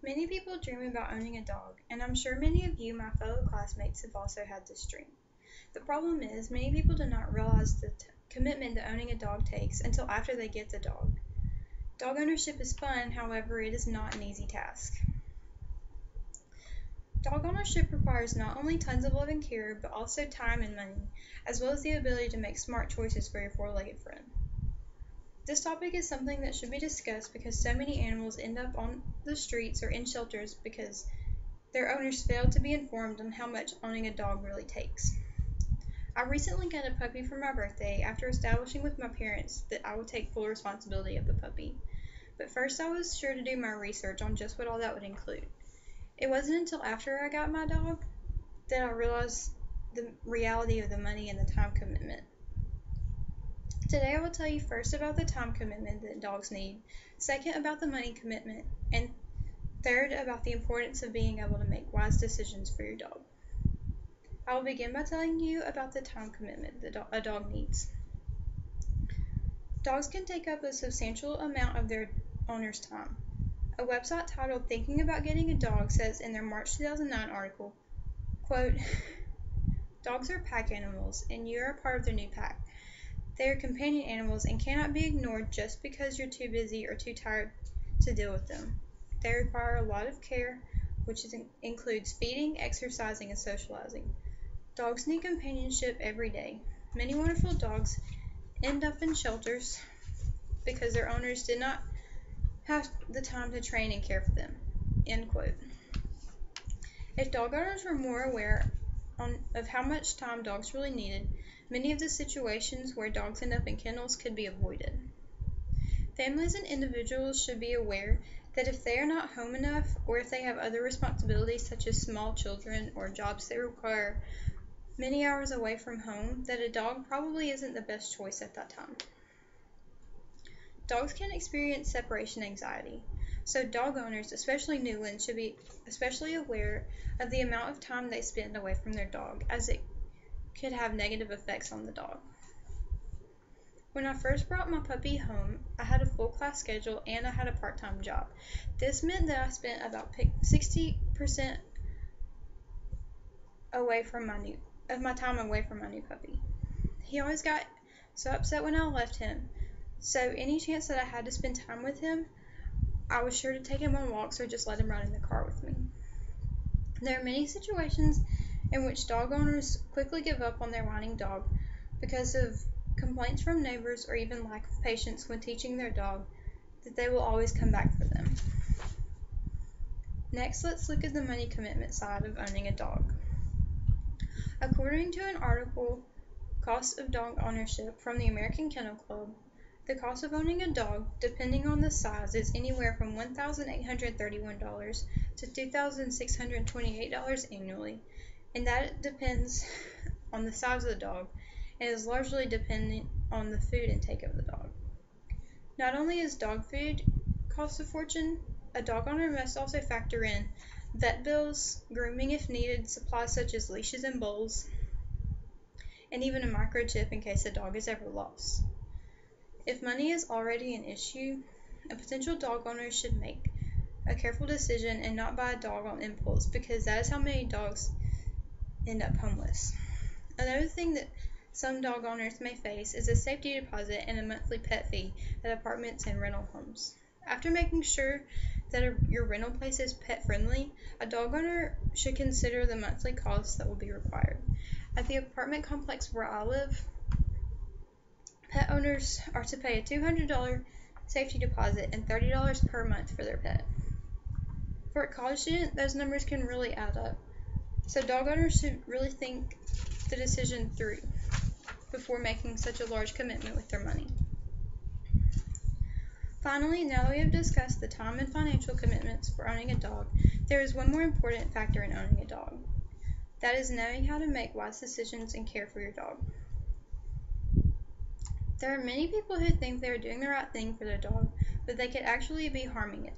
Many people dream about owning a dog, and I'm sure many of you, my fellow classmates, have also had this dream. The problem is, many people do not realize the commitment that owning a dog takes until after they get the dog. Dog ownership is fun, however, it is not an easy task. Dog ownership requires not only tons of love and care, but also time and money, as well as the ability to make smart choices for your four-legged friend. This topic is something that should be discussed because so many animals end up on the streets or in shelters because their owners failed to be informed on how much owning a dog really takes. I recently got a puppy for my birthday after establishing with my parents that I would take full responsibility of the puppy. But first I was sure to do my research on just what all that would include. It wasn't until after I got my dog that I realized the reality of the money and the time commitment. Today I will tell you first about the time commitment that dogs need, second about the money commitment, and third about the importance of being able to make wise decisions for your dog. I will begin by telling you about the time commitment that a dog needs. Dogs can take up a substantial amount of their owner's time. A website titled Thinking About Getting a Dog says in their March 2009 article, quote, "Dogs are pack animals, and you are a part of their new pack. They are companion animals and cannot be ignored just because you're too busy or too tired to deal with them. They require a lot of care, which includes feeding, exercising, and socializing. Dogs need companionship every day. Many wonderful dogs end up in shelters because their owners did not have the time to train and care for them." End quote. If dog owners were more aware of how much time dogs really needed, many of the situations where dogs end up in kennels could be avoided. Families and individuals should be aware that if they are not home enough, or if they have other responsibilities such as small children or jobs that require many hours away from home, that a dog probably isn't the best choice at that time. Dogs can experience separation anxiety, so dog owners, especially new ones, should be especially aware of the amount of time they spend away from their dog, as it could have negative effects on the dog. When I first brought my puppy home, I had a full class schedule and I had a part-time job. This meant that I spent about 60% away from my time away from my new puppy. He always got so upset when I left him, so any chance that I had to spend time with him, I was sure to take him on walks or just let him ride in the car with me. There are many situations in which dog owners quickly give up on their whining dog because of complaints from neighbors or even lack of patience when teaching their dog that they will always come back for them. Next, let's look at the money commitment side of owning a dog. According to an article, Cost of Dog Ownership from the American Kennel Club, the cost of owning a dog, depending on the size, is anywhere from $1,831 to $2,628 annually, and that depends on the size of the dog and is largely dependent on the food intake of the dog. Not only is dog food cost a fortune, a dog owner must also factor in vet bills, grooming if needed, supplies such as leashes and bowls, and even a microchip in case the dog is ever lost. If money is already an issue, a potential dog owner should make a careful decision and not buy a dog on impulse, because that is how many dogs end up homeless. Another thing that some dog owners may face is a safety deposit and a monthly pet fee at apartments and rental homes. After making sure that your rental place is pet friendly, a dog owner should consider the monthly costs that will be required. At the apartment complex where I live, pet owners are to pay a $200 safety deposit and $30 per month for their pet. For a college student, those numbers can really add up. So dog owners should really think the decision through before making such a large commitment with their money. Finally, now that we have discussed the time and financial commitments for owning a dog, there is one more important factor in owning a dog. That is knowing how to make wise decisions and care for your dog. There are many people who think they are doing the right thing for their dog, but they could actually be harming it.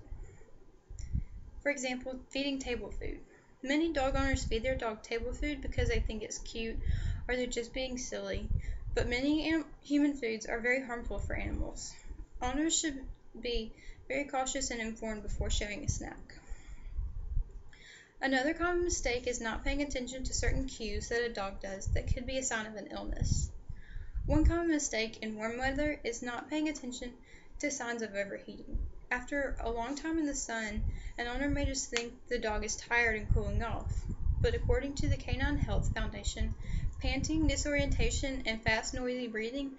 For example, feeding table food. Many dog owners feed their dog table food because they think it's cute or they're just being silly, but many human foods are very harmful for animals. Owners should be very cautious and informed before sharing a snack. Another common mistake is not paying attention to certain cues that a dog does that could be a sign of an illness. One common mistake in warm weather is not paying attention to signs of overheating. After a long time in the sun, an owner may just think the dog is tired and cooling off, but according to the Canine Health Foundation, panting, disorientation, and fast, noisy breathing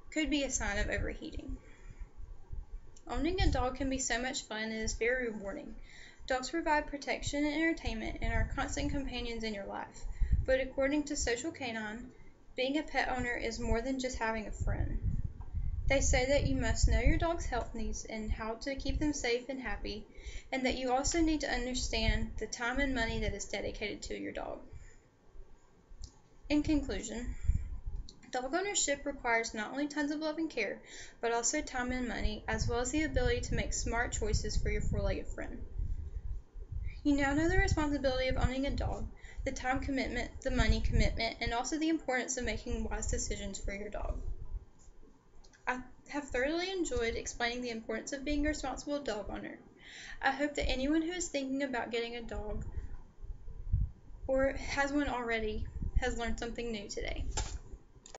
could be a sign of overheating. Owning a dog can be so much fun and is very rewarding. Dogs provide protection and entertainment and are constant companions in your life. But according to Social Canine, being a pet owner is more than just having a friend. They say that you must know your dog's health needs and how to keep them safe and happy, and that you also need to understand the time and money that is dedicated to your dog. In conclusion, dog ownership requires not only tons of love and care, but also time and money, as well as the ability to make smart choices for your four-legged friend. You now know the responsibility of owning a dog, the time commitment, the money commitment, and also the importance of making wise decisions for your dog. I have thoroughly enjoyed explaining the importance of being a responsible dog owner. I hope that anyone who is thinking about getting a dog or has one already has learned something new today.